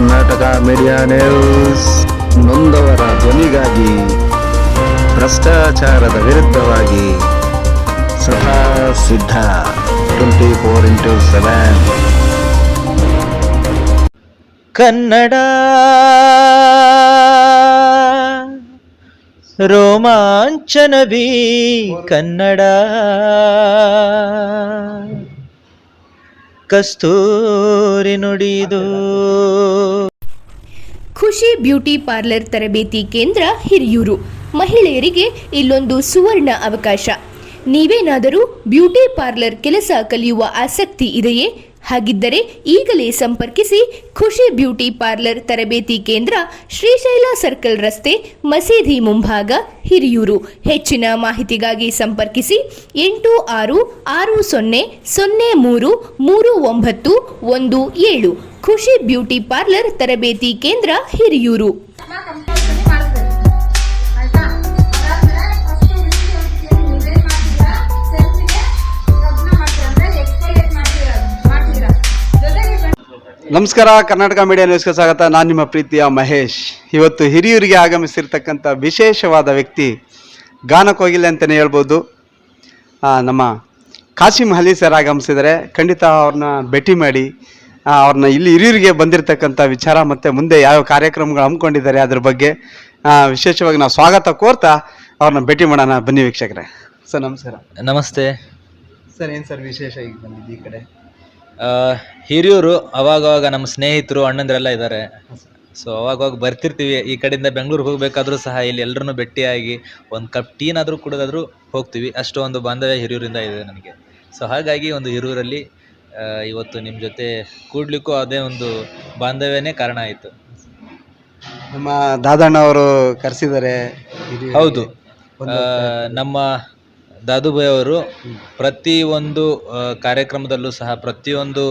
Karnataka media news ನೊಂದವರ ಧ್ವನಿಗಾಗಿ, ಭ್ರಷ್ಟಾಚಾರದ ವಿರುದ್ಧವಾಗಿ ಸದಾ ಸಿದ್ಧ 24x7. ಕನ್ನಡ ರೋಮಾಂಚನವಿ ಕನ್ನಡ ಕಸ್ತೂರಿ ನುಡಿದು. ಖುಷಿ ಬ್ಯೂಟಿ ಪಾರ್ಲರ್ ತರಬೇತಿ ಕೇಂದ್ರ ಹಿರಿಯೂರು. ಮಹಿಳೆಯರಿಗೆ ಇಲ್ಲೊಂದು ಸುವರ್ಣ ಅವಕಾಶ. ನೀವೇನಾದರೂ ಬ್ಯೂಟಿ ಪಾರ್ಲರ್ ಕೆಲಸ ಕಲಿಯುವ ಆಸಕ್ತಿ ಇದೆಯೇ? ಹಾಗಿದ್ದರೆ ಈಗಲೇ ಸಂಪರ್ಕಿಸಿ. ಖುಷಿ ಬ್ಯೂಟಿ ಪಾರ್ಲರ್ ತರಬೇತಿ ಕೇಂದ್ರ, ಶ್ರೀಶೈಲ ಸರ್ಕಲ್ ರಸ್ತೆ, ಮಸೀದಿ ಮುಂಭಾಗ, ಹಿರಿಯೂರು. ಹೆಚ್ಚಿನ ಮಾಹಿತಿಗಾಗಿ ಸಂಪರ್ಕಿಸಿ 8660033917. ಖುಷಿ ಬ್ಯೂಟಿ ಪಾರ್ಲರ್ ತರಬೇತಿ ಕೇಂದ್ರ ಹಿರಿಯೂರು. ನಮಸ್ಕಾರ, ಕರ್ನಾಟಕ ಮೀಡಿಯಾ ನ್ಯೂಸ್ಗೆ ಸ್ವಾಗತ. ನಾನು ನಿಮ್ಮ ಪ್ರೀತಿಯ ಮಹೇಶ್. ಇವತ್ತು ಹಿರಿಯೂರಿಗೆ ಆಗಮಿಸಿರ್ತಕ್ಕಂಥ ವಿಶೇಷವಾದ ವ್ಯಕ್ತಿ, ಗಾನಕೋಗಿಲೆ ಅಂತಲೇ ಹೇಳ್ಬೋದು. ನಮ್ಮ ಕಾಸಿಮ್ ಅಲಿ ಸರ್ ಆಗಮಿಸಿದರೆ. ಖಂಡಿತ ಅವ್ರನ್ನ ಭೇಟಿ ಮಾಡಿ ಅವ್ರನ್ನ ಇಲ್ಲಿ ಹಿರಿಯೂರಿಗೆ ಬಂದಿರತಕ್ಕಂಥ ವಿಚಾರ ಮತ್ತು ಮುಂದೆ ಯಾವ ಕಾರ್ಯಕ್ರಮಗಳು ಹಮ್ಮಿಕೊಂಡಿದ್ದಾರೆ ಅದ್ರ ಬಗ್ಗೆ ವಿಶೇಷವಾಗಿ ನಾವು ಸ್ವಾಗತ ಕೋರ್ತಾ ಅವ್ರನ್ನ ಭೇಟಿ ಮಾಡೋಣ. ಬನ್ನಿ ವೀಕ್ಷಕರೇ. ಸರ್ ನಮಸ್ಕಾರ. ನಮಸ್ತೆ ಸರ್. ಏನು ಸರ್ ವಿಶೇಷ ಈಗ ಬಂದಿದ್ದು ಈ ಕಡೆ? ಹಿರಿಯೂರು ಅವಾಗವಾಗ ನಮ್ಮ ಸ್ನೇಹಿತರು ಅಣ್ಣಂದ್ರೆಲ್ಲ ಇದ್ದಾರೆ. ಸೊ ಅವಾಗವಾಗ ಬರ್ತಿರ್ತೀವಿ. ಈ ಕಡೆಯಿಂದ ಬೆಂಗಳೂರಿಗೆ ಹೋಗ್ಬೇಕಾದ್ರೂ ಸಹ ಇಲ್ಲಿ ಎಲ್ಲರನ್ನೂ ಭೇಟಿಯಾಗಿ ಒಂದು ಕಪ್ ಟೀನಾದರೂ ಕುಡಿದಾದ್ರೂ ಹೋಗ್ತೀವಿ. ಅಷ್ಟು ಒಂದು ಬಾಂಧವ್ಯ ಹಿರಿಯೂರಿಂದ ಇದೆ ನನಗೆ. ಸೊ ಹಾಗಾಗಿ ಒಂದು ಹಿರಿಯೂರಲ್ಲಿ ಇವತ್ತು ನಿಮ್ಮ ಜೊತೆ ಕೂಡ್ಲಿಕ್ಕೂ ಅದೇ ಒಂದು ಬಾಂಧವ್ಯನೇ ಕಾರಣ ಆಯಿತು. ನಮ್ಮ ದಾದಣ್ಣ ಅವರು ಕರೆಸಿದ್ದಾರೆ. ಹೌದು, ನಮ್ಮ ದಾದುಬಾಯಿ ಅವರು ಪ್ರತಿಯೊಂದು ಕಾರ್ಯಕ್ರಮದಲ್ಲೂ ಸಹ, ಪ್ರತಿಯೊಂದು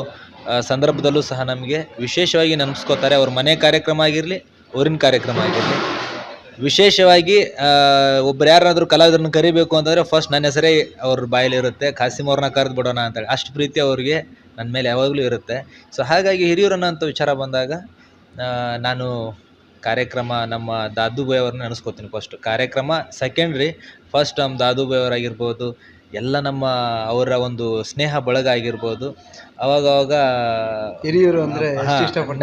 ಸಂದರ್ಭದಲ್ಲೂ ಸಹ ನಮಗೆ ವಿಶೇಷವಾಗಿ ನೆನೆಸ್ಕೋತಾರೆ. ಅವ್ರ ಮನೆ ಕಾರ್ಯಕ್ರಮ ಆಗಿರಲಿ, ಊರಿನ ಕಾರ್ಯಕ್ರಮ ಆಗಿರಲಿ. ವಿಶೇಷವಾಗಿ ಒಬ್ರು ಯಾರಾದರೂ ಕಲಾವಿದರನ್ನು ಕರಿಬೇಕು ಅಂತಂದರೆ ಫಸ್ಟ್ ನನ್ನ ಹೆಸರೇ ಅವ್ರ ಬಾಯಲ್ಲಿರುತ್ತೆ. ಕಾಸಿಮ್ ಅವ್ರನ್ನ ಕರೆದು ಬಿಡೋಣ ಅಂತೇಳಿ ಅಷ್ಟು ಪ್ರೀತಿ ಅವ್ರಿಗೆ ನನ್ನ ಮೇಲೆ ಯಾವಾಗಲೂ ಇರುತ್ತೆ. ಸೊ ಹಾಗಾಗಿ ಹಿರಿಯೂರನ್ನ ಅಂತ ವಿಚಾರ ಬಂದಾಗ ನಾನು ಕಾರ್ಯಕ್ರಮ ನಮ್ಮ ದಾದುಬಾಯಿ ಅವ್ರನ್ನ ನೆನೆಸ್ಕೋತೀನಿ. ಫಸ್ಟ್ ಕಾರ್ಯಕ್ರಮ ಸೆಕೆಂಡ್ರಿ, ಫಸ್ಟ್ ನಮ್ಮ ದಾದುಬಾಯಿ ಅವರಾಗಿರ್ಬೋದು, ಎಲ್ಲ ನಮ್ಮ ಅವರ ಒಂದು ಸ್ನೇಹ ಬಳಗ ಆಗಿರ್ಬೋದು, ಅವಾಗವಾಗ ಹಿರಿಯೂರು ಅಂದರೆ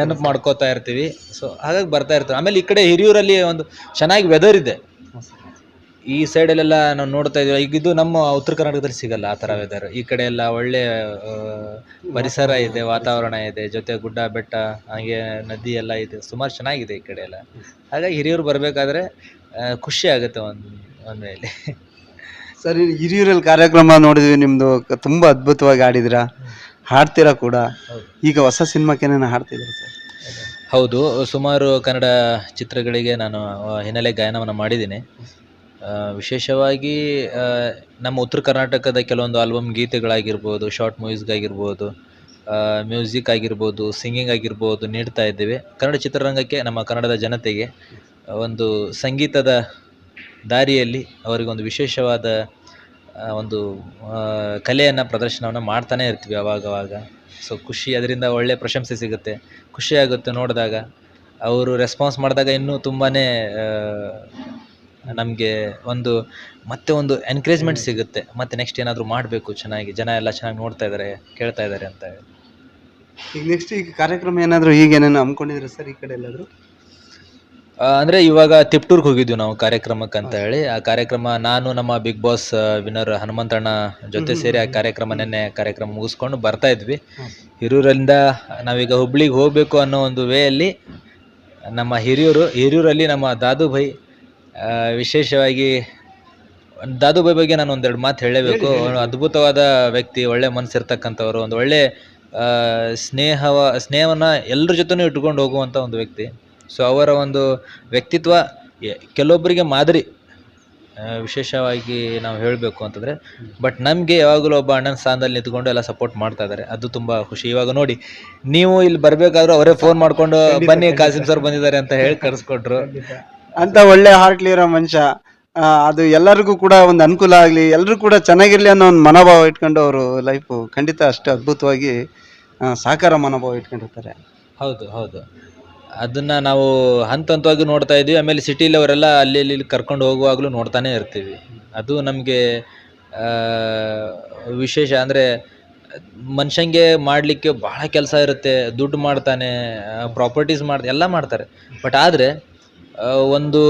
ನೆನಪು ಮಾಡ್ಕೋತಾ ಇರ್ತೀವಿ. ಸೊ ಹಾಗಾಗಿ ಬರ್ತಾ ಇರ್ತೀವಿ. ಆಮೇಲೆ ಈ ಕಡೆ ಹಿರಿಯೂರಲ್ಲಿ ಒಂದು ಚೆನ್ನಾಗಿ ವೆದರ್ ಇದೆ. ಈ ಸೈಡಲ್ಲೆಲ್ಲ ನಾವು ನೋಡ್ತಾ ಇದ್ದೀವಿ. ಈಗ ಇದು ನಮ್ಮ ಉತ್ತರ ಕರ್ನಾಟಕದಲ್ಲಿ ಸಿಗಲ್ಲ ಆ ಥರ ವೆದರ್. ಈ ಕಡೆ ಎಲ್ಲ ಒಳ್ಳೆ ಪರಿಸರ ಇದೆ, ವಾತಾವರಣ ಇದೆ, ಜೊತೆ ಗುಡ್ಡ ಬೆಟ್ಟ, ಹಾಗೆ ನದಿ ಎಲ್ಲ ಇದೆ. ಸುಮಾರು ಚೆನ್ನಾಗಿದೆ ಈ ಕಡೆ ಎಲ್ಲ. ಹಾಗಾಗಿ ಹಿರಿಯೂರು ಬರಬೇಕಾದ್ರೆ ಖುಷಿ ಆಗುತ್ತೆ ಒಂದು ಮೇಲೆ. ಸರ್, ಹಿರಿಯೂರಲ್ಲಿ ಕಾರ್ಯಕ್ರಮ ನೋಡಿದ್ವಿ ನಿಮ್ಮದು. ತುಂಬ ಅದ್ಭುತವಾಗಿ ಆಡಿದಿರಾ, ಹಾಡ್ತೀರಾ ಕೂಡ. ಈಗ ಹೊಸ ಸಿನಿಮಾಕ್ಕೇನೇನು ಹಾಡ್ತಿದ್ದೀರಾ ಸರ್? ಹೌದು, ಸುಮಾರು ಕನ್ನಡ ಚಿತ್ರಗಳಿಗೆ ನಾನು ಹಿನ್ನೆಲೆ ಗಾಯನವನ್ನು ಮಾಡಿದ್ದೀನಿ. ವಿಶೇಷವಾಗಿ ನಮ್ಮ ಉತ್ತರ ಕರ್ನಾಟಕದ ಕೆಲವೊಂದು ಆಲ್ಬಮ್ ಗೀತೆಗಳಾಗಿರ್ಬೋದು, ಶಾರ್ಟ್ ಮೂವೀಸ್ಗಾಗಿರ್ಬೋದು, ಮ್ಯೂಸಿಕ್ ಆಗಿರ್ಬೋದು, ಸಿಂಗಿಂಗ್ ಆಗಿರ್ಬೋದು ನೀಡ್ತಾ ಇದ್ದೇವೆ. ಕನ್ನಡ ಚಿತ್ರರಂಗಕ್ಕೆ, ನಮ್ಮ ಕನ್ನಡದ ಜನತೆಗೆ ಒಂದು ಸಂಗೀತದ ದಾರಿಯಲ್ಲಿ ಅವರಿಗೊಂದು ವಿಶೇಷವಾದ ಒಂದು ಕಲೆಯನ್ನು ಪ್ರದರ್ಶನವನ್ನು ಮಾಡ್ತಾನೆ ಇರ್ತೀವಿ ಅವಾಗವಾಗ. ಸೊ ಖುಷಿ, ಅದರಿಂದ ಒಳ್ಳೆಯ ಪ್ರಶಂಸೆ ಸಿಗುತ್ತೆ, ಖುಷಿಯಾಗುತ್ತೆ ನೋಡಿದಾಗ. ಅವರು ರೆಸ್ಪಾನ್ಸ್ ಮಾಡಿದಾಗ ಇನ್ನೂ ತುಂಬಾ ನಮಗೆ ಒಂದು ಮತ್ತೆ ಒಂದು ಎನ್ಕರೇಜ್ಮೆಂಟ್ ಸಿಗುತ್ತೆ. ಮತ್ತು ನೆಕ್ಸ್ಟ್ ಏನಾದರೂ ಮಾಡಬೇಕು ಚೆನ್ನಾಗಿ, ಜನ ಎಲ್ಲ ಚೆನ್ನಾಗಿ ನೋಡ್ತಾ ಇದ್ದಾರೆ, ಕೇಳ್ತಾ ಇದ್ದಾರೆ ಅಂತ ಹೇಳಿ. ಈಗ ನೆಕ್ಸ್ಟ್ ಈಗ ಕಾರ್ಯಕ್ರಮ ಏನಾದರೂ ಈಗೇನೇನು ಹಮ್ಮಿಕೊಂಡಿದ್ರೆ ಸರ್ ಈ ಕಡೆ ಎಲ್ಲಾದರೂ? ಅಂದರೆ ಇವಾಗ ತಿಪ್ಟೂರ್ಗೆ ಹೋಗಿದ್ವಿ ನಾವು ಕಾರ್ಯಕ್ರಮಕ್ಕೆ ಅಂತ ಹೇಳಿ. ಆ ಕಾರ್ಯಕ್ರಮ ನಾನು ನಮ್ಮ ಬಿಗ್ ಬಾಸ್ ವಿನ್ನರ್ ಹನುಮಂತಣ್ಣ ಜೊತೆ ಸೇರಿ ಆ ನೆನ್ನೆ ಕಾರ್ಯಕ್ರಮ ಮುಗಿಸ್ಕೊಂಡು ಬರ್ತಾ ಇದ್ವಿ. ಹಿರಿಯೂರಿಂದ ನಾವೀಗ ಹುಬ್ಳಿಗೆ ಹೋಗಬೇಕು ಅನ್ನೋ ಒಂದು ವೇಯಲ್ಲಿ ನಮ್ಮ ಹಿರಿಯೂರಲ್ಲಿ ನಮ್ಮ ದಾದುಬಾಯಿ, ವಿಶೇಷವಾಗಿ ದಾದುಬಾಯಿ ಬಗ್ಗೆ ನಾನು ಒಂದೆರಡು ಮಾತು ಹೇಳಲೇಬೇಕು. ಅದ್ಭುತವಾದ ವ್ಯಕ್ತಿ, ಒಳ್ಳೆ ಮನಸ್ಸಿರ್ತಕ್ಕಂಥವ್ರು, ಒಂದು ಒಳ್ಳೆ ಸ್ನೇಹವನ್ನು ಎಲ್ಲರ ಜೊತೆನೂ ಇಟ್ಕೊಂಡು ಹೋಗುವಂಥ ಒಂದು ವ್ಯಕ್ತಿ. ಸೊ ಅವರ ಒಂದು ವ್ಯಕ್ತಿತ್ವ ಕೆಲವೊಬ್ಬರಿಗೆ ಮಾದರಿ. ವಿಶೇಷವಾಗಿ ನಾವು ಹೇಳಬೇಕು ಅಂತಂದರೆ, ಬಟ್ ನಮಗೆ ಯಾವಾಗಲೂ ಒಬ್ಬ ಅಣ್ಣನ ಸ್ಥಾನದಲ್ಲಿ ನಿಂತ್ಕೊಂಡು ಎಲ್ಲ ಸಪೋರ್ಟ್ ಮಾಡ್ತಾ ಇದ್ದಾರೆ. ಅದು ತುಂಬ ಖುಷಿ. ಇವಾಗ ನೋಡಿ, ನೀವು ಇಲ್ಲಿ ಬರಬೇಕಾದ್ರೂ ಅವರೇ ಫೋನ್ ಮಾಡಿಕೊಂಡು ಬನ್ನಿ ಕಾಸಿಮ್ ಸರ್ ಬಂದಿದ್ದಾರೆ ಅಂತ ಹೇಳಿ ಕರೆಸ್ಕೊಟ್ರು. ಅಂತ ಒಳ್ಳೆ ಹಾರ್ಟ್ಲಿ ಇರೋ ಮನುಷ್ಯ. ಅದು ಎಲ್ಲರಿಗೂ ಕೂಡ ಒಂದು ಅನುಕೂಲ ಆಗಲಿ, ಎಲ್ಲರೂ ಕೂಡ ಚೆನ್ನಾಗಿರಲಿ ಅನ್ನೋ ಒಂದು ಮನೋಭಾವ ಇಟ್ಕೊಂಡು ಅವರು ಲೈಫು ಖಂಡಿತ ಅಷ್ಟು ಅದ್ಭುತವಾಗಿ ಸಾಕಾರ ಮನೋಭಾವ ಇಟ್ಕೊಂಡಿರ್ತಾರೆ. ಹೌದು ಹೌದು. ಅದನ್ನು ನಾವು ಹಂತ ಹಂತವಾಗಿ ನೋಡ್ತಾ ಇದ್ದೀವಿ. ಆಮೇಲೆ ಸಿಟಿಲಿ ಅವರೆಲ್ಲ ಅಲ್ಲಿ ಇಲ್ಲಿ ಕರ್ಕೊಂಡು ಹೋಗುವಾಗಲೂ ನೋಡ್ತಾನೆ ಇರ್ತೀವಿ. ಅದು ನಮಗೆ ವಿಶೇಷ. ಅಂದರೆ ಮನುಷ್ಯಂಗೆ ಮಾಡಲಿಕ್ಕೆ ಭಾಳ ಕೆಲಸ ಇರುತ್ತೆ, ದುಡ್ಡು ಮಾಡ್ತಾನೆ, ಪ್ರಾಪರ್ಟೀಸ್ ಎಲ್ಲ ಮಾಡ್ತಾರೆ. ಬಟ್ ಆದರೆ ಒಂದು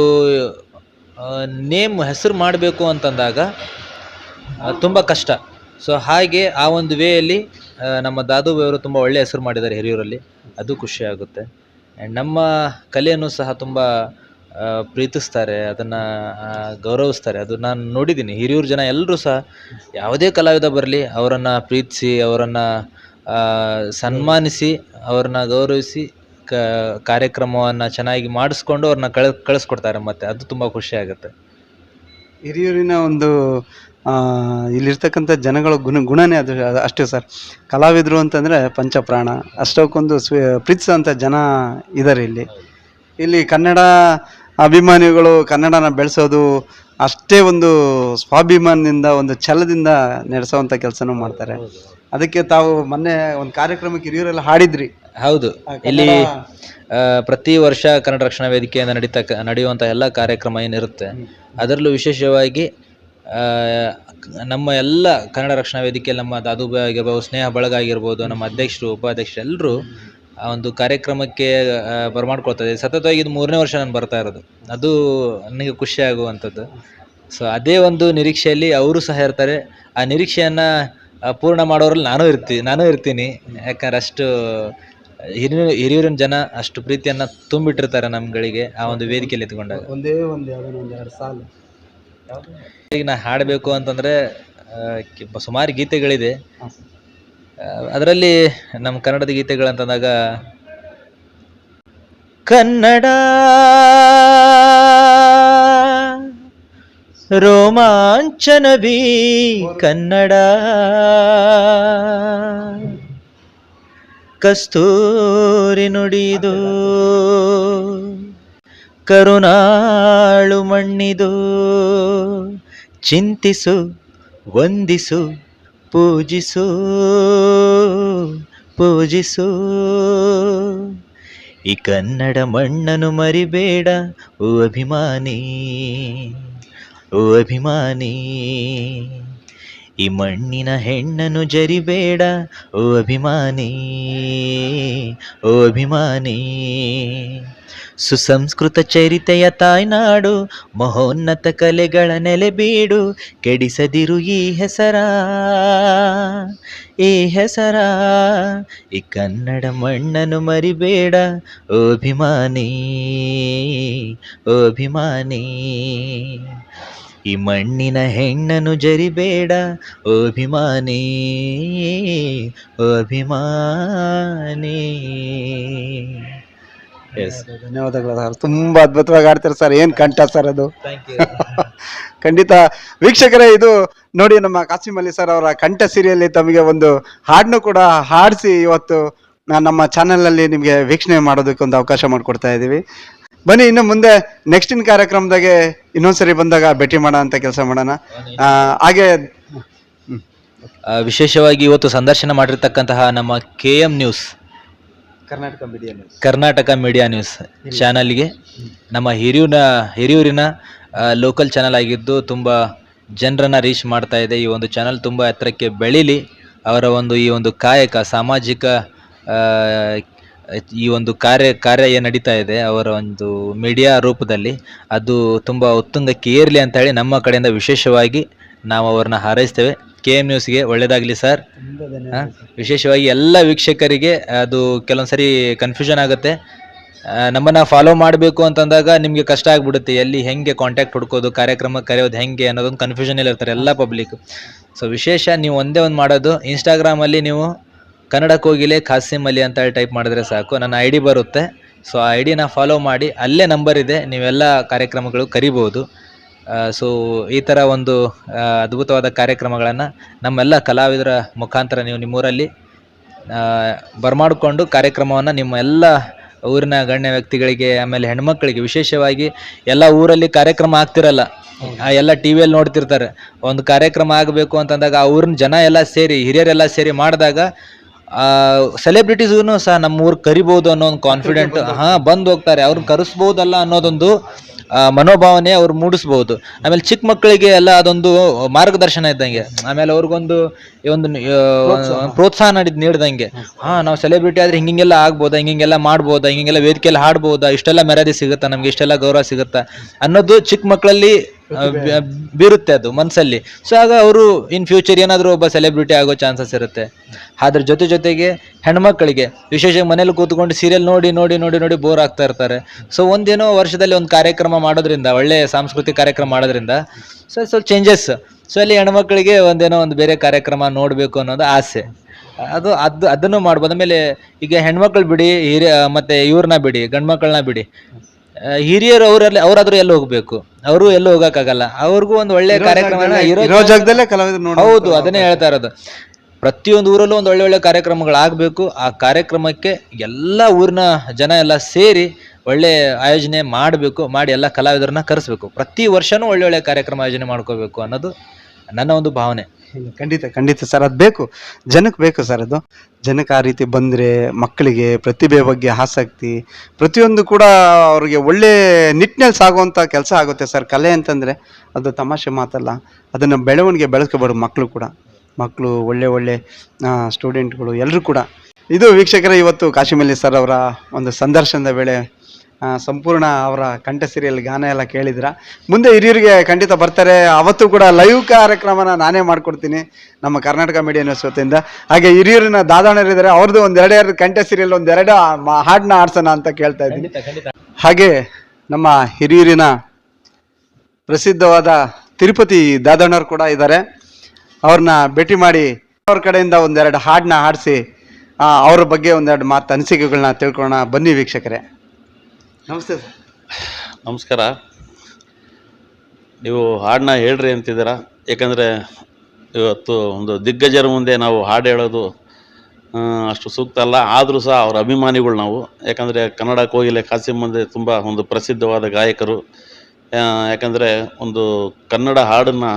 ಹೆಸರು ಮಾಡಬೇಕು ಅಂತಂದಾಗ ತುಂಬ ಕಷ್ಟ. ಸೊ ಹಾಗೆ ಆ ಒಂದು ವೇಯಲ್ಲಿ ನಮ್ಮ ದಾದುಬಾಯಿಯವರು ತುಂಬ ಒಳ್ಳೆಯ ಹೆಸರು ಮಾಡಿದ್ದಾರೆ ಹಿರಿಯೂರಲ್ಲಿ. ಅದು ಖುಷಿ ಆಗುತ್ತೆ. ಆ್ಯಂಡ್ ನಮ್ಮ ಕಲೆಯನ್ನು ಸಹ ತುಂಬ ಪ್ರೀತಿಸ್ತಾರೆ, ಅದನ್ನು ಗೌರವಿಸ್ತಾರೆ. ಅದು ನಾನು ನೋಡಿದ್ದೀನಿ. ಹಿರಿಯೂರು ಜನ ಎಲ್ಲರೂ ಸಹ ಯಾವುದೇ ಕಲಾವಿದ ಬರಲಿ ಅವರನ್ನು ಪ್ರೀತಿಸಿ, ಅವರನ್ನು ಸನ್ಮಾನಿಸಿ, ಅವ್ರನ್ನ ಗೌರವಿಸಿ ಕಾರ್ಯಕ್ರಮವನ್ನು ಚೆನ್ನಾಗಿ ಮಾಡಿಸ್ಕೊಂಡು ಅವ್ರನ್ನ ಕಳಿಸ್ಕೊಡ್ತಾರೆ. ಮತ್ತು ಅದು ತುಂಬ ಖುಷಿ ಆಗುತ್ತೆ. ಹಿರಿಯೂರಿನ ಒಂದು ಇಲ್ಲಿರ್ತಕ್ಕಂಥ ಜನಗಳ ಗುಣನೇ ಅದು ಅಷ್ಟೇ ಸರ್. ಕಲಾವಿದರು ಅಂತಂದರೆ ಪಂಚಪ್ರಾಣ, ಅಷ್ಟಕ್ಕೊಂದು ಪ್ರೀತಿಸೋಂಥ ಜನ ಇದ್ದಾರೆ ಇಲ್ಲಿ ಕನ್ನಡ ಅಭಿಮಾನಿಗಳು ಕನ್ನಡನ ಬೆಳೆಸೋದು ಅಷ್ಟೇ ಒಂದು ಸ್ವಾಭಿಮಾನದಿಂದ, ಒಂದು ಛಲದಿಂದ ನಡೆಸೋವಂಥ ಕೆಲಸನೂ ಮಾಡ್ತಾರೆ. ಅದಕ್ಕೆ ತಾವು ಮೊನ್ನೆ ಒಂದು ಕಾರ್ಯಕ್ರಮಕ್ಕೆ ಹಿರಿಯೂರೆಲ್ಲ ಹಾಡಿದ್ರಿ. ಹೌದು, ಇಲ್ಲಿ ಪ್ರತಿ ವರ್ಷ ಕನ್ನಡ ರಕ್ಷಣಾ ವೇದಿಕೆಯಿಂದ ನಡೆಯುವಂಥ ಎಲ್ಲ ಕಾರ್ಯಕ್ರಮ ಏನಿರುತ್ತೆ ಅದರಲ್ಲೂ ವಿಶೇಷವಾಗಿ ನಮ್ಮ ಎಲ್ಲ ಕನ್ನಡ ರಕ್ಷಣಾ ವೇದಿಕೆಯಲ್ಲಿ ನಮ್ಮ ದಾದುಬಾಯಿ ಆಗಿರ್ಬೋದು, ಸ್ನೇಹ ಬಳಗ ಆಗಿರ್ಬೋದು, ನಮ್ಮ ಅಧ್ಯಕ್ಷರು, ಉಪಾಧ್ಯಕ್ಷರು ಎಲ್ಲರೂ ಆ ಒಂದು ಕಾರ್ಯಕ್ರಮಕ್ಕೆ ಬರಮಾಡ್ಕೊಳ್ತದೆ. ಸತತವಾಗಿ ಇದು 3ನೇ ವರ್ಷ ನಾನು ಬರ್ತಾ ಇರೋದು. ಅದು ನನಗೆ ಖುಷಿ ಆಗುವಂಥದ್ದು. ಸೊ ಅದೇ ಒಂದು ನಿರೀಕ್ಷೆಯಲ್ಲಿ ಅವರು ಸಹ ಇರ್ತಾರೆ. ಆ ನಿರೀಕ್ಷೆಯನ್ನು ಪೂರ್ಣ ಮಾಡೋರಲ್ಲಿ ನಾನು ಇರ್ತೀನಿ. ಯಾಕಂದ್ರೆ ಅಷ್ಟು ಹಿರಿಯೂರಿನ ಜನ ಅಷ್ಟು ಪ್ರೀತಿಯನ್ನು ತುಂಬಿಟ್ಟಿರ್ತಾರೆ ನಮ್ಗಳಿಗೆ ಆ ಒಂದು ವೇದಿಕೆಯಲ್ಲಿ ಎತ್ಕೊಂಡಾಗ. ಒಂದೆರಡು ಸಾಲು ಈಗ ನಾ ಹಾಡಬೇಕು ಅಂತಂದರೆ ಸುಮಾರು ಗೀತೆಗಳಿದೆ. ಅದರಲ್ಲಿ ನಮ್ಮ ಕನ್ನಡದ ಗೀತೆಗಳಂತಂದಾಗ ಕನ್ನಡ ರೋಮಾಂಚನವೀ ಕನ್ನಡ, ಕಸ್ತೂರಿ ನುಡಿದು ಕರುನಾಳು ಮಣ್ಣಿದು, ಚಿಂತಿಸು ವಂದಿಸು ಪೂಜಿಸು ಈ ಕನ್ನಡ ಮಣ್ಣನ್ನು ಮರಿಬೇಡ ಓ ಅಭಿಮಾನಿ, ಈ ಮಣ್ಣಿನ ಹೆಣ್ಣನ್ನು ಜರಿಬೇಡ ಓ ಅಭಿಮಾನಿ. ಸುಸಂಸ್ಕೃತ ಚರಿತೆಯ ತಾಯ್ನಾಡು, ಮಹೋನ್ನತ ಕಲೆಗಳ ನೆಲೆಬೀಡು, ಕೆಡಿಸದಿರು ಈ ಹೆಸರ, ಈ ಕನ್ನಡ ಮಣ್ಣನ್ನು ಮರಿಬೇಡ ಓ ಅಭಿಮಾನಿ, ಈ ಮಣ್ಣಿನ ಹೆಣ್ಣನ್ನು ಜರಿಬೇಡ ಓ ಅಭಿಮಾನಿ. ಧನ್ಯವಾದಗಳು ಸರ್. ತುಂಬಾ ಅದ್ಭುತವಾಗಿ ಆಡ್ತಾರೆ ಸರ್. ಏನ್ ಕಂಠ ಸರ್ ಅದು. ಖಂಡಿತ ವೀಕ್ಷಕರೇ, ಇದು ನೋಡಿ ನಮ್ಮ ಕಾಸಿಂ ಅಲಿ ಸರ್ ಅವರ ಕಂಠ ಸಿರಿಯಲ್ಲಿ ತಮಗೆ ಒಂದು ಹಾಡನ್ನು ಕೂಡ ಹಾಡಿಸಿ ಇವತ್ತು ನಮ್ಮ ಚಾನೆಲ್ನಲ್ಲಿ ನಿಮಗೆ ವೀಕ್ಷಣೆ ಮಾಡೋದಕ್ಕೆ ಒಂದು ಅವಕಾಶ ಮಾಡಿಕೊಡ್ತಾ ಇದ್ದೀವಿ. ಬನ್ನಿ, ಇನ್ನು ಮುಂದೆ ನೆಕ್ಸ್ಟಿನ ಕಾರ್ಯಕ್ರಮದಾಗೆ ಇನ್ನೊಂದ್ಸರಿ ಬಂದಾಗ ಭೇಟಿ ಮಾಡೋ ಅಂತ ಕೆಲಸ ಮಾಡೋಣ. ಹಾಗೆ ವಿಶೇಷವಾಗಿ ಇವತ್ತು ಸಂದರ್ಶನ ಮಾಡಿರ್ತಕ್ಕಂತಹ ನಮ್ಮ KM news, Karnataka media news ಚಾನಲ್ಗೆ, ನಮ್ಮ ಹಿರಿಯೂರಿನ ಲೋಕಲ್ ಚಾನಲ್ ಆಗಿದ್ದು ತುಂಬ ಜನರನ್ನು ರೀಚ್ ಮಾಡ್ತಾ ಇದೆ. ಈ ಒಂದು ಚಾನಲ್ ತುಂಬ ಎತ್ತರಕ್ಕೆ ಬೆಳೀಲಿ. ಅವರ ಈ ಒಂದು ಕಾಯಕ, ಸಾಮಾಜಿಕ ಈ ಒಂದು ಕಾರ್ಯ ಏನು ನಡೀತಾ ಇದೆ ಅವರ ಒಂದು ಮೀಡಿಯಾ ರೂಪದಲ್ಲಿ, ಅದು ತುಂಬ ಉತ್ತುಂಗಕ್ಕೆ ಏರಲಿ ಅಂತ ಹೇಳಿ ನಮ್ಮ ಕಡೆಯಿಂದ ವಿಶೇಷವಾಗಿ ನಾವು ಅವ್ರನ್ನ ಹಾರೈಸ್ತೇವೆ. KM ನ್ಯೂಸ್ಗೆ ಒಳ್ಳೆಯದಾಗಲಿ ಸರ್. ವಿಶೇಷವಾಗಿ ಎಲ್ಲ ವೀಕ್ಷಕರಿಗೆ ಅದು ಕೆಲವೊಂದು ಸರಿ ಕನ್ಫ್ಯೂಷನ್ ಆಗುತ್ತೆ. ನಮ್ಮನ್ನು ಫಾಲೋ ಮಾಡಬೇಕು ಅಂತಂದಾಗ ನಿಮಗೆ ಕಷ್ಟ ಆಗಿಬಿಡುತ್ತೆ, ಎಲ್ಲಿ ಹೆಂಗೆ ಕಾಂಟ್ಯಾಕ್ಟ್ ಹುಡ್ಕೋದು, ಕಾರ್ಯಕ್ರಮ ಕರೆಯೋದು ಹೆಂಗೆ ಅನ್ನೋದೊಂದು ಕನ್ಫ್ಯೂಷನಲ್ಲಿ ಇರ್ತಾರೆ ಎಲ್ಲ ಪಬ್ಲಿಕ್. ಸೊ ವಿಶೇಷ ನೀವು ಒಂದೇ ಒಂದು ಮಾಡೋದು, ಇನ್ಸ್ಟಾಗ್ರಾಮಲ್ಲಿ ನೀವು ಕನ್ನಡ ಕೋಗಿಲೆ ಕಾಸಿಂ ಅಲಿ ಅಂತ ಹೇಳಿ ಟೈಪ್ ಮಾಡಿದ್ರೆ ಸಾಕು, ನನ್ನ ID ಬರುತ್ತೆ. ಸೊ ಆ IDನ ಫಾಲೋ ಮಾಡಿ, ಅಲ್ಲೇ ನಂಬರ್ ಇದೆ, ನೀವೆಲ್ಲ ಕಾರ್ಯಕ್ರಮಗಳು ಕರಿಬೋದು. ಸೊ ಈ ಥರ ಒಂದು ಅದ್ಭುತವಾದ ಕಾರ್ಯಕ್ರಮಗಳನ್ನು ನಮ್ಮೆಲ್ಲ ಕಲಾವಿದರ ಮುಖಾಂತರ ನೀವು ನಿಮ್ಮೂರಲ್ಲಿ ಬರಮಾಡಿಕೊಂಡು ಕಾರ್ಯಕ್ರಮವನ್ನು ನಿಮ್ಮ ಎಲ್ಲ ಊರಿನ ಗಣ್ಯ ವ್ಯಕ್ತಿಗಳಿಗೆ, ಆಮೇಲೆ ಹೆಣ್ಮಕ್ಳಿಗೆ, ವಿಶೇಷವಾಗಿ ಎಲ್ಲ ಊರಲ್ಲಿ ಕಾರ್ಯಕ್ರಮ ಆಗ್ತಿರಲ್ಲ, ಎಲ್ಲ TVಯಲ್ಲಿ ನೋಡ್ತಿರ್ತಾರೆ. ಒಂದು ಕಾರ್ಯಕ್ರಮ ಆಗಬೇಕು ಅಂತಂದಾಗ ಆ ಊರಿನ ಜನ ಎಲ್ಲ ಸೇರಿ, ಹಿರಿಯರೆಲ್ಲ ಸೇರಿ ಮಾಡಿದಾಗ ಸೆಲೆಬ್ರಿಟೀಸ್ಗೂ ಸಹ ನಮ್ಮ ಊರಿಗೆ ಕರಿಬಹುದು ಅನ್ನೋ ಒಂದು ಕಾನ್ಫಿಡೆಂಟ್ ಬಂದು ಹೋಗ್ತಾರೆ. ಅವ್ರನ್ನ ಕರೆಸ್ಬೋದಲ್ಲ ಅನ್ನೋದೊಂದು ಮನೋಭಾವನೆ ಅವ್ರು ಮೂಡಿಸ್ಬೋದು. ಆಮೇಲೆ ಚಿಕ್ಕ ಮಕ್ಕಳಿಗೆ ಎಲ್ಲ ಅದೊಂದು ಮಾರ್ಗದರ್ಶನ ಇದ್ದಂಗೆ, ಆಮೇಲೆ ಅವ್ರಿಗೊಂದು ಒಂದು ಪ್ರೋತ್ಸಾಹ ನೀಡ್ದಂಗೆ. ನಾವು ಸೆಲೆಬ್ರಿಟಿ ಆದ್ರೆ ಹಿಂಗೆಲ್ಲ ಆಗ್ಬೋದಾ, ಹಿಂಗೆಲ್ಲ ಮಾಡ್ಬೋದಾ, ಹಿಂಗೆಲ್ಲ ವೇದಿಕೆಯಲ್ಲಿ ಹಾಡ್ಬೋದಾ, ಇಷ್ಟೆಲ್ಲ ಮೆರದಿ ಸಿಗುತ್ತಾ, ನಮ್ಗೆ ಇಷ್ಟೆಲ್ಲ ಗೌರವ ಸಿಗುತ್ತಾ ಅನ್ನೋದು ಚಿಕ್ಕ ಮಕ್ಕಳಲ್ಲಿ ಬೀರುತ್ತೆ ಅದು ಮನಸ್ಸಲ್ಲಿ. ಸೊ ಆಗ ಅವರು ಇನ್ ಫ್ಯೂಚರ್ ಏನಾದರೂ ಒಬ್ಬ ಸೆಲೆಬ್ರಿಟಿ ಆಗೋ ಚಾನ್ಸಸ್ ಇರುತ್ತೆ. ಅದ್ರ ಜೊತೆಗೆ ಹೆಣ್ಮಕ್ಳಿಗೆ ವಿಶೇಷ ಮನೇಲಿ ಕೂತ್ಕೊಂಡು ಸೀರಿಯಲ್ ನೋಡಿ ನೋಡಿ ನೋಡಿ ನೋಡಿ ಬೋರ್ ಆಗ್ತಾ ಇರ್ತಾರೆ. ಸೊ ಒಂದೇನೋ ವರ್ಷದಲ್ಲಿ ಒಂದು ಕಾರ್ಯಕ್ರಮ ಮಾಡೋದ್ರಿಂದ, ಒಳ್ಳೆ ಸಾಂಸ್ಕೃತಿಕ ಕಾರ್ಯಕ್ರಮ ಮಾಡೋದ್ರಿಂದ ಸ್ವಲ್ಪ ಚೇಂಜಸ್. ಸೊ ಅಲ್ಲಿ ಹೆಣ್ಮಕ್ಳಿಗೆ ಒಂದೇನೋ ಒಂದು ಬೇರೆ ಕಾರ್ಯಕ್ರಮ ನೋಡಬೇಕು ಅನ್ನೋದು ಆಸೆ. ಅದನ್ನು ಮಾಡ್ಬೋದು. ಆಮೇಲೆ ಈಗ ಹೆಣ್ಮಕ್ಳು ಬಿಡಿ, ಮತ್ತೆ ಇವ್ರನ್ನ ಬಿಡಿ, ಗಂಡು ಮಕ್ಕಳನ್ನ ಬಿಡಿ, ಹಿರಿಯರು ಅವರಾದ್ರೂ ಎಲ್ಲಿ ಹೋಗ್ಬೇಕು, ಅವರು ಎಲ್ಲೂ ಹೋಗಕ್ಕಾಗಲ್ಲ. ಅವ್ರಿಗೂ ಒಂದು ಒಳ್ಳೆ ಕಾರ್ಯಕ್ರಮ ಇರೋ ಜಾಗದಲ್ಲೇ ಕಲಾವಿದರು ನೋಡಿ. ಹೌದು, ಅದನ್ನೇ ಹೇಳ್ತಾ ಇರೋದು. ಪ್ರತಿಯೊಂದು ಊರಲ್ಲೂ ಒಂದು ಒಳ್ಳೆ ಕಾರ್ಯಕ್ರಮಗಳಾಗಬೇಕು. ಆ ಕಾರ್ಯಕ್ರಮಕ್ಕೆ ಎಲ್ಲ ಊರಿನ ಜನ ಎಲ್ಲ ಸೇರಿ ಒಳ್ಳೆ ಆಯೋಜನೆ ಮಾಡಬೇಕು, ಮಾಡಿ ಎಲ್ಲ ಕಲಾವಿದರನ್ನ ಕರೆಸ್ಬೇಕು. ಪ್ರತಿ ವರ್ಷನೂ ಒಳ್ಳೆ ಕಾರ್ಯಕ್ರಮ ಆಯೋಜನೆ ಮಾಡ್ಕೋಬೇಕು ಅನ್ನೋದು ನನ್ನ ಒಂದು ಭಾವನೆ. ಖಂಡಿತ ಸರ್, ಅದು ಬೇಕು, ಜನಕ್ಕೆ ಬೇಕು ಸರ್. ಅದು ಜನಕ್ಕೆ ಆ ರೀತಿ ಬಂದರೆ ಮಕ್ಕಳಿಗೆ ಪ್ರತಿಭೆ ಬಗ್ಗೆ ಆಸಕ್ತಿ, ಪ್ರತಿಯೊಂದು ಕೂಡ ಅವ್ರಿಗೆ ಒಳ್ಳೆ ನಿಟ್ಟಿನಲ್ಲಿ ಸಾಗುವಂಥ ಕೆಲಸ ಆಗುತ್ತೆ ಸರ್. ಕಲೆ ಅಂತಂದರೆ ಅದು ತಮಾಷೆ ಮಾತಲ್ಲ. ಅದನ್ನು ಬೆಳವಣಿಗೆ ಬೆಳೆಸ್ಕೋಬಾರ್ದು. ಮಕ್ಕಳು ಒಳ್ಳೆ ಸ್ಟೂಡೆಂಟ್ಗಳು ಎಲ್ಲರೂ ಕೂಡ. ಇದು ವೀಕ್ಷಕರೇ, ಇವತ್ತು ಕಾಶಿಂ ಅಲಿ ಸರ್ ಅವರ ಒಂದು ಸಂದರ್ಶನದ ವೇಳೆ ಸಂಪೂರ್ಣ ಅವರ ಕಂಠ ಸಿರಿಯಲ್ಲಿ ಗಾನ ಎಲ್ಲ ಕೇಳಿದ್ರ. ಮುಂದೆ ಹಿರಿಯರಿಗೆ ಖಂಡಿತ ಬರ್ತಾರೆ. ಅವತ್ತು ಕೂಡ ಲೈವ್ ಕಾರ್ಯಕ್ರಮನ ನಾನೇ ಮಾಡಿಕೊಡ್ತೀನಿ ನಮ್ಮ ಕರ್ನಾಟಕ ಮೀಡಿಯಾ ನ್ಯೂಸ್ ವತಿಯಿಂದ. ಹಾಗೆ ಹಿರಿಯರನ್ನ ದಾದಾಣರಿದ್ದಾರೆ, ಅವ್ರದ್ದು ಒಂದೆರಡು ಕಂಠ ಸಿರಿಯಲ್ಲಿ ಒಂದೆರಡು ಹಾಡನ್ನ ಆಡ್ಸೋಣ ಅಂತ ಕೇಳ್ತಾ ಇದ್ದೀನಿ. ಹಾಗೆ ನಮ್ಮ ಹಿರಿಯೂರಿನ ಪ್ರಸಿದ್ಧವಾದ ತಿರುಪತಿ ದಾದಾಣರು ಕೂಡ ಇದ್ದಾರೆ. ಅವ್ರನ್ನ ಭೇಟಿ ಮಾಡಿ ಅವ್ರ ಕಡೆಯಿಂದ ಒಂದೆರಡು ಹಾಡನ್ನ ಹಾಡಿಸಿ ಅವ್ರ ಬಗ್ಗೆ ಒಂದೆರಡು ಮಾತು ಅನಿಸಿಕೆಗಳನ್ನ ತಿಳ್ಕೊಳ್ಳೋಣ. ಬನ್ನಿ ವೀಕ್ಷಕರೇ. ನಮಸ್ತೆ ಸರ್. ನಮಸ್ಕಾರ. ನೀವು ಹಾಡನ್ನ ಹೇಳ್ರಿ ಅಂತಿದ್ದೀರಾ. ಯಾಕಂದರೆ ಇವತ್ತು ಒಂದು ದಿಗ್ಗಜರ ಮುಂದೆ ನಾವು ಹಾಡು ಹೇಳೋದು ಅಷ್ಟು ಸೂಕ್ತ ಅಲ್ಲ. ಆದರೂ ಸಹ ಅವರ ಅಭಿಮಾನಿಗಳು ನಾವು. ಯಾಕಂದರೆ ಕನ್ನಡ ಕೋಗಿಲೆ ಕಾಸಿಂ ಮುಂದೆ ತುಂಬ ಒಂದು ಪ್ರಸಿದ್ಧವಾದ ಗಾಯಕರು. ಯಾಕಂದರೆ ಒಂದು ಕನ್ನಡ ಹಾಡನ್ನು,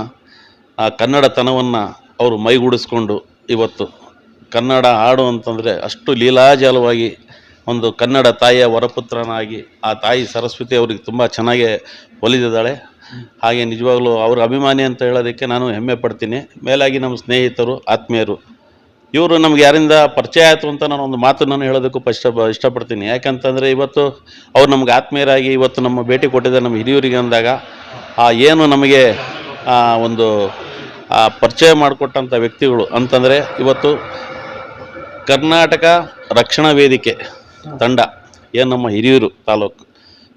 ಆ ಕನ್ನಡತನವನ್ನು ಅವರು ಮೈಗೂಡಿಸ್ಕೊಂಡು ಇವತ್ತು ಕನ್ನಡ ಹಾಡು ಅಂತಂದರೆ ಅಷ್ಟು ಲೀಲಾಜಾಲವಾಗಿ ಒಂದು ಕನ್ನಡ ತಾಯಿಯ ವರಪುತ್ರನಾಗಿ ಆ ತಾಯಿ ಸರಸ್ವತಿ ಅವ್ರಿಗೆ ತುಂಬ ಚೆನ್ನಾಗಿ ಒಲಿದಿದ್ದಾಳೆ. ಹಾಗೆ ನಿಜವಾಗ್ಲೂ ಅವ್ರ ಅಭಿಮಾನಿ ಅಂತ ಹೇಳೋದಕ್ಕೆ ನಾನು ಹೆಮ್ಮೆ ಪಡ್ತೀನಿ. ಮೇಲಾಗಿ ನಮ್ಮ ಸ್ನೇಹಿತರು, ಆತ್ಮೀಯರು, ಇವರು ನಮ್ಗೆ ಯಾರಿಂದ ಪರಿಚಯ ಆಯಿತು ಅಂತ ನಾನು ಒಂದು ಮಾತನ್ನು ಹೇಳೋದಕ್ಕೂ ಇಷ್ಟಪಡ್ತೀನಿ. ಯಾಕಂತಂದರೆ ಇವತ್ತು ಅವ್ರು ನಮ್ಗೆ ಆತ್ಮೀಯರಾಗಿ ಇವತ್ತು ನಮ್ಮ ಭೇಟಿ ಕೊಟ್ಟಿದ್ದಾರೆ ನಮ್ಮ ಹಿರಿಯೂರಿಗೆ ಅಂದಾಗ ಏನು ನಮಗೆ ಒಂದು ಪರಿಚಯ ಮಾಡಿಕೊಟ್ಟಂಥ ವ್ಯಕ್ತಿಗಳು ಅಂತಂದರೆ ಇವತ್ತು ಕರ್ನಾಟಕ ರಕ್ಷಣಾ ವೇದಿಕೆ ತಂಡ, ಏನು ನಮ್ಮ ಹಿರಿಯೂರು ತಾಲೂಕು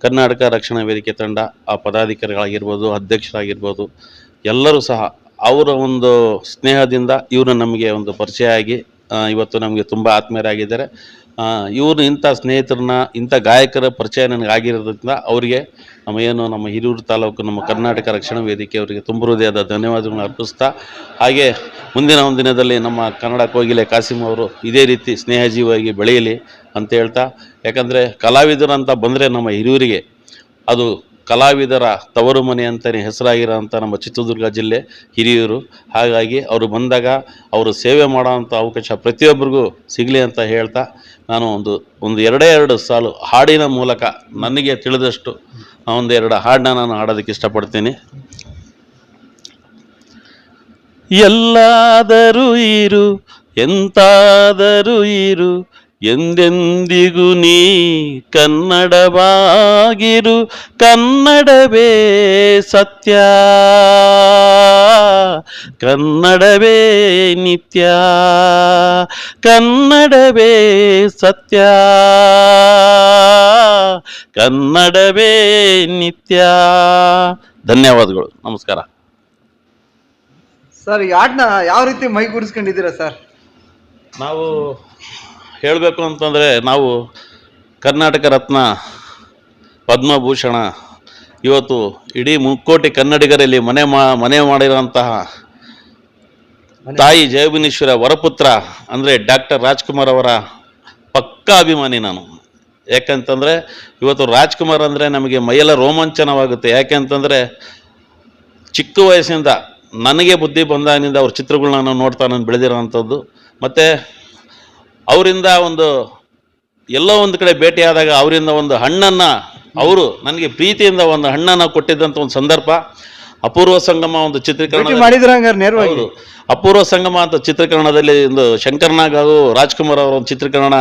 ಕರ್ನಾಟಕ ರಕ್ಷಣಾ ವೇದಿಕೆ ತಂಡ, ಆ ಪದಾಧಿಕಾರಿಗಳಾಗಿರ್ಬೋದು, ಅಧ್ಯಕ್ಷರಾಗಿರ್ಬೋದು, ಎಲ್ಲರೂ ಸಹ ಅವರ ಒಂದು ಸ್ನೇಹದಿಂದ ಇವರು ನಮಗೆ ಒಂದು ಪರಿಚಯ ಆಗಿ ಇವತ್ತು ನಮಗೆ ತುಂಬ ಆತ್ಮೀಯರಾಗಿದ್ದಾರೆ. ಇವರು ಇಂಥ ಸ್ನೇಹಿತರನ್ನ, ಇಂಥ ಗಾಯಕರ ಪರಿಚಯ ನನಗಾಗಿರೋದ್ರಿಂದ ಅವರಿಗೆ ನಮ್ಮ ಹಿರಿಯೂರು ತಾಲೂಕು, ನಮ್ಮ ಕರ್ನಾಟಕ ರಕ್ಷಣಾ ವೇದಿಕೆ ಅವರಿಗೆ ತುಂಬ ಹೃದಯದ ಧನ್ಯವಾದಗಳನ್ನು ಅರ್ಪಿಸ್ತಾ, ಹಾಗೆ ಮುಂದಿನ ಒಂದು ದಿನದಲ್ಲಿ ನಮ್ಮ ಕನ್ನಡ ಕೋಗಿಲೆ ಕಾಸಿಂ ಅವರು ಇದೇ ರೀತಿ ಸ್ನೇಹಜೀವಿಯಾಗಿ ಬೆಳೆಯಲಿ ಅಂತ ಹೇಳ್ತಾ, ಯಾಕಂದರೆ ಕಲಾವಿದರಂತ ಬಂದರೆ ನಮ್ಮ ಹಿರಿಯೂರಿಗೆ ಅದು ಕಲಾವಿದರ ತವರು ಮನೆ ಅಂತಲೇ ಹೆಸರಾಗಿರೋಂಥ ನಮ್ಮ ಚಿತ್ರದುರ್ಗ ಜಿಲ್ಲೆ ಹಿರಿಯೂರು. ಹಾಗಾಗಿ ಅವರು ಬಂದಾಗ ಅವರು ಸೇವೆ ಮಾಡೋವಂಥ ಅವಕಾಶ ಪ್ರತಿಯೊಬ್ಬರಿಗೂ ಸಿಗಲಿ ಅಂತ ಹೇಳ್ತಾ, ನಾನು ಒಂದು ಎರಡು ಸಾಲು ಹಾಡಿನ ಮೂಲಕ ನನಗೆ ತಿಳಿದಷ್ಟು ಒಂದೆರಡು ಹಾಡನ್ನ ನಾನು ಹಾಡೋದಕ್ಕೆ ಇಷ್ಟಪಡ್ತೀನಿ. ಎಲ್ಲಾದರೂ ಇರು, ಎಂತಾದರೂ ಇರು, ಎಂದೆಂದಿಗೂ ನೀ ಕನ್ನಡವಾಗಿರು, ಕನ್ನಡವೇ ಸತ್ಯ, ಕನ್ನಡವೇ ನಿತ್ಯ, ಕನ್ನಡವೇ ಸತ್ಯ, ಕನ್ನಡವೇ ನಿತ್ಯ. ಧನ್ಯವಾದಗಳು. ನಮಸ್ಕಾರ ಸರ್. ಈ ಹಾಡನ್ನ ಯಾವ ರೀತಿ ಮೈಗೂಡಿಸ್ಕೊಂಡಿದ್ದೀರಾ ಸರ್? ನಾವು ಹೇಳಬೇಕು ಅಂತಂದರೆ, ನಾವು ಕರ್ನಾಟಕ ರತ್ನ ಪದ್ಮಭೂಷಣ ಇವತ್ತು ಇಡೀ ಮುಕ್ಕೋಟಿ ಕನ್ನಡಿಗರಲ್ಲಿ ಮನೆ ಮಾಡಿರೋಂತಹ ತಾಯಿ ಜಯಭುವನೇಶ್ವರ ವರಪುತ್ರ ಅಂದರೆ ಡಾಕ್ಟರ್ ರಾಜ್ಕುಮಾರ್ ಅವರ ಪಕ್ಕಾ ಅಭಿಮಾನಿ ನಾನು. ಯಾಕಂತಂದರೆ ಇವತ್ತು ರಾಜ್ಕುಮಾರ್ ಅಂದರೆ ನಮಗೆ ಮೈಯೆಲ್ಲ ರೋಮಾಂಚನವಾಗುತ್ತೆ. ಯಾಕೆಂತಂದರೆ ಚಿಕ್ಕ ವಯಸ್ಸಿಂದ ನನಗೆ ಬುದ್ಧಿ ಬಂದಾಗಿನಿಂದ ಅವ್ರ ಚಿತ್ರಗಳನ್ನ ನಾನು ನೋಡ್ತಾ ನಾನು ಬೆಳೆದಿರೋವಂಥದ್ದು. ಮತ್ತು ಅವರಿಂದ ಒಂದು ಎಲ್ಲೋ ಒಂದು ಕಡೆ ಭೇಟಿಯಾದಾಗ ಅವರಿಂದ ಒಂದು ಹಣ್ಣನ್ನು ಅವರು ನನಗೆ ಪ್ರೀತಿಯಿಂದ ಒಂದು ಹಣ್ಣನ್ನು ಕೊಟ್ಟಿದ್ದಂಥ ಒಂದು ಸಂದರ್ಭ. ಅಪೂರ್ವ ಸಂಗಮ ಒಂದು ಚಿತ್ರೀಕರಣ ಮಾಡಿದ್ರ ಹಂಗಾರೆ ನೇರವಾಗಿ? ಹೌದು, ಅಪೂರ್ವ ಸಂಗಮ ಅಂತ ಚಿತ್ರೀಕರಣದಲ್ಲಿ ಒಂದು ಶಂಕರ್ನಾಗ್ ಹಾಗೂ ರಾಜ್ಕುಮಾರ್ ಅವರ ಒಂದು ಚಿತ್ರೀಕರಣ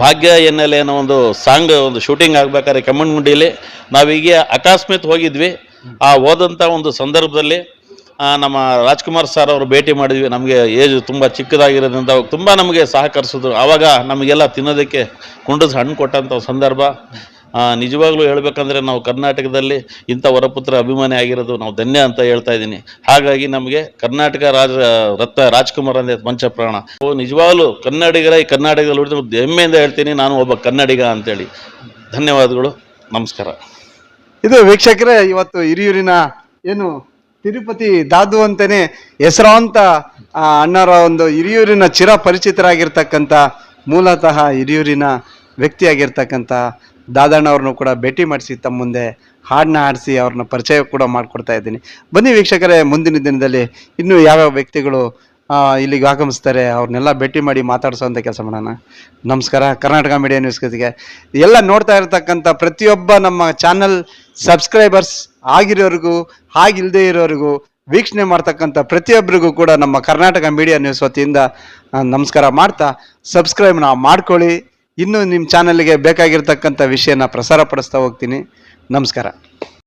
ಭಾಗ್ಯ ಎನ್ನೆಲೆ ಅನ್ನೋ ಒಂದು ಸಾಂಗ್ ಒಂದು ಶೂಟಿಂಗ್ ಆಗ್ಬೇಕಾದ್ರೆ ಕೆಮ್ಮಣ್ಣುಗುಂಡಿಯಲ್ಲಿ ನಾವೀಗ ಅಕಸ್ಮಾತ್ ಹೋಗಿದ್ವಿ. ಆ ಹೋದಂಥ ಒಂದು ಸಂದರ್ಭದಲ್ಲಿ ನಮ್ಮ ರಾಜ್ಕುಮಾರ್ ಸರ್ ಅವರು ಭೇಟಿ ಮಾಡಿದ್ವಿ. ನಮಗೆ ಏಜ್ ತುಂಬ ಚಿಕ್ಕದಾಗಿರೋದ್ರಿಂದ ಅವಾಗ ತುಂಬ ನಮಗೆ ಸಹಕರಿಸಿದ್ರು. ಆವಾಗ ನಮಗೆಲ್ಲ ತಿನ್ನೋದಕ್ಕೆ ಕುಂಡದ ಹಣ್ಣು ಕೊಟ್ಟಂಥ ಸಂದರ್ಭ. ನಿಜವಾಗ್ಲೂ ಹೇಳ್ಬೇಕಂದ್ರೆ ನಾವು ಕರ್ನಾಟಕದಲ್ಲಿ ಇಂಥ ವರಪುತ್ರ ಅಭಿಮಾನಿ ಆಗಿರೋದು ನಾವು ಧನ್ಯ ಅಂತ ಹೇಳ್ತಾ ಇದ್ದೀನಿ. ಹಾಗಾಗಿ ನಮಗೆ ಕರ್ನಾಟಕ ರತ್ನ ರಾಜ್ಕುಮಾರ್ ಅಂದರೆ ಪಂಚಪ್ರಾಣ. ನಿಜವಾಗ್ಲೂ ಕರ್ನಾಟಕದಲ್ಲಿ ಉಳಿದ ಹೆಮ್ಮೆಯಿಂದ ಹೇಳ್ತೀನಿ, ನಾನು ಒಬ್ಬ ಕನ್ನಡಿಗ ಅಂತೇಳಿ. ಧನ್ಯವಾದಗಳು, ನಮಸ್ಕಾರ. ಇದು ವೀಕ್ಷಕರೇ, ಇವತ್ತು ಹಿರಿಯೂರಿನ ಏನು ತಿರುಪತಿ ದಾದು ಅಂತಾನೆ ಹೆಸರಾಂತ ಅಣ್ಣರ ಒಂದು ಹಿರಿಯೂರಿನ ಚಿರ ಪರಿಚಿತರಾಗಿರ್ತಕ್ಕಂಥ ಮೂಲತಃ ಹಿರಿಯೂರಿನ ವ್ಯಕ್ತಿಯಾಗಿರ್ತಕ್ಕಂಥ ದಾದಣ್ಣವ್ರನ್ನು ಕೂಡ ಭೇಟಿ ಮಾಡಿಸಿ ತಮ್ಮ ಮುಂದೆ ಹಾಡನ್ನ ಹಾಡಿಸಿ ಅವ್ರನ್ನ ಪರಿಚಯ ಕೂಡ ಮಾಡಿಕೊಡ್ತಾ ಇದ್ದೀನಿ. ಬನ್ನಿ ವೀಕ್ಷಕರೇ, ಮುಂದಿನ ದಿನದಲ್ಲಿ ಇನ್ನೂ ಯಾವ್ಯಾವ ವ್ಯಕ್ತಿಗಳು ಇಲ್ಲಿಗೆ ಆಗಮಿಸ್ತಾರೆ ಅವ್ರನ್ನೆಲ್ಲ ಭೇಟಿ ಮಾಡಿ ಮಾತಾಡಿಸೋಂಥ ಕೆಲಸ ಮಾಡೋಣ. ನಮಸ್ಕಾರ. ಕರ್ನಾಟಕ ಮೀಡಿಯಾ ನ್ಯೂಸ್ ಜೊತೆಗೆ ಎಲ್ಲ ನೋಡ್ತಾ ಇರತಕ್ಕಂಥ ಪ್ರತಿಯೊಬ್ಬ ನಮ್ಮ ಚಾನಲ್ ಸಬ್ಸ್ಕ್ರೈಬರ್ಸ್ ಆಗಿರೋರಿಗೂ ಆಗಿಲ್ಲದೆ ಇರೋರಿಗೂ ವೀಕ್ಷಣೆ ಮಾಡ್ತಕ್ಕಂಥ ಪ್ರತಿಯೊಬ್ಬರಿಗೂ ಕೂಡ ನಮ್ಮ ಕರ್ನಾಟಕ ಮೀಡಿಯಾ ನ್ಯೂಸ್ ವತಿಯಿಂದ ನಮಸ್ಕಾರ ಮಾಡ್ತಾ ಸಬ್ಸ್ಕ್ರೈಬ್ನ ಮಾಡ್ಕೊಳ್ಳಿ. ಇನ್ನೂ ನಿಮ್ಮ ಚಾನಲ್ಗೆ ಬೇಕಾಗಿರ್ತಕ್ಕಂಥ ವಿಷಯನ ಪ್ರಸಾರ ಪಡಿಸ್ತಾ ಹೋಗ್ತೀನಿ. ನಮಸ್ಕಾರ.